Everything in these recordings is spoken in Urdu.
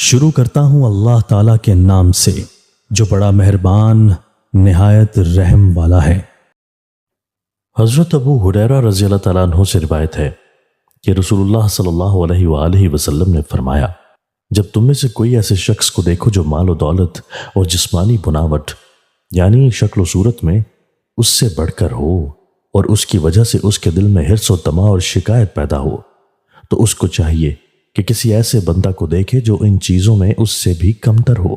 شروع کرتا ہوں اللہ تعالیٰ کے نام سے جو بڑا مہربان نہایت رحم والا ہے۔ حضرت ابو ہریرہ رضی اللہ تعالیٰ عنہ سے روایت ہے کہ رسول اللہ صلی اللہ علیہ وآلہ وسلم نے فرمایا، جب تم میں سے کوئی ایسے شخص کو دیکھو جو مال و دولت اور جسمانی بناوٹ یعنی شکل و صورت میں اس سے بڑھ کر ہو اور اس کی وجہ سے اس کے دل میں حرص و طمع اور شکایت پیدا ہو، تو اس کو چاہیے کہ کسی ایسے بندہ کو دیکھے جو ان چیزوں میں اس سے بھی کمتر ہو،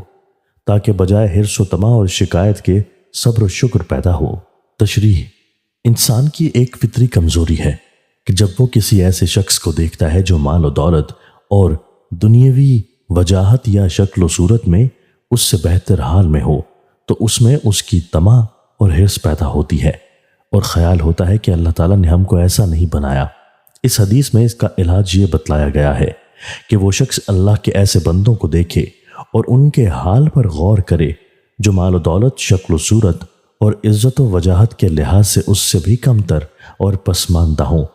تاکہ بجائے حرص و طمع اور شکایت کے صبر و شکر پیدا ہو۔ تشریح: انسان کی ایک فطری کمزوری ہے کہ جب وہ کسی ایسے شخص کو دیکھتا ہے جو مال و دولت اور دنیاوی وجاہت یا شکل و صورت میں اس سے بہتر حال میں ہو تو اس میں اس کی طمع اور حرص پیدا ہوتی ہے اور خیال ہوتا ہے کہ اللہ تعالیٰ نے ہم کو ایسا نہیں بنایا۔ اس حدیث میں اس کا علاج یہ بتلایا گیا ہے کہ وہ شخص اللہ کے ایسے بندوں کو دیکھے اور ان کے حال پر غور کرے جو مال و دولت، شکل و صورت اور عزت و وجاہت کے لحاظ سے اس سے بھی کمتر اور پسماندہ ہوں۔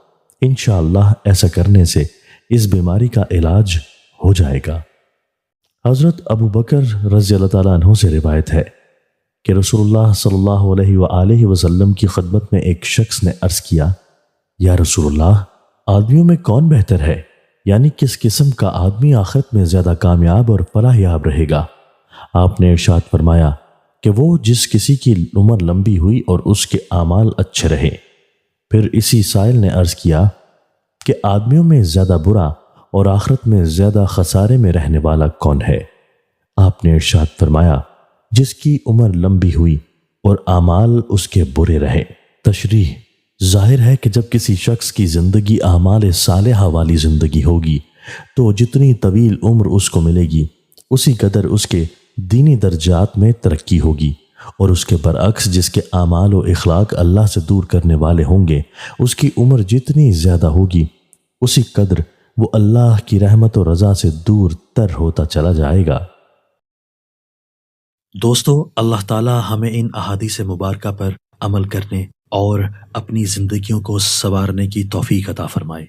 انشاءاللہ ایسا کرنے سے اس بیماری کا علاج ہو جائے گا۔ حضرت ابو بکر رضی اللہ تعالیٰ عنہ سے روایت ہے کہ رسول اللہ صلی اللہ علیہ وآلہ وسلم کی خدمت میں ایک شخص نے عرض کیا، یا رسول اللہ، آدمیوں میں کون بہتر ہے؟ یعنی کس قسم کا آدمی آخرت میں زیادہ کامیاب اور فلاح یاب رہے گا؟ آپ نے ارشاد فرمایا کہ وہ جس کسی کی عمر لمبی ہوئی اور اس کے اعمال اچھے رہے۔ پھر اسی سائل نے عرض کیا کہ آدمیوں میں زیادہ برا اور آخرت میں زیادہ خسارے میں رہنے والا کون ہے؟ آپ نے ارشاد فرمایا، جس کی عمر لمبی ہوئی اور اعمال اس کے برے رہے۔ تشریح: ظاہر ہے کہ جب کسی شخص کی زندگی اعمال صالحہ والی زندگی ہوگی تو جتنی طویل عمر اس کو ملے گی اسی قدر اس کے دینی درجات میں ترقی ہوگی، اور اس کے برعکس جس کے اعمال و اخلاق اللہ سے دور کرنے والے ہوں گے اس کی عمر جتنی زیادہ ہوگی اسی قدر وہ اللہ کی رحمت و رضا سے دور تر ہوتا چلا جائے گا۔ دوستو، اللہ تعالی ہمیں ان احادیث مبارکہ پر عمل کرنے اور اپنی زندگیوں کو سنوارنے کی توفیق عطا فرمائے۔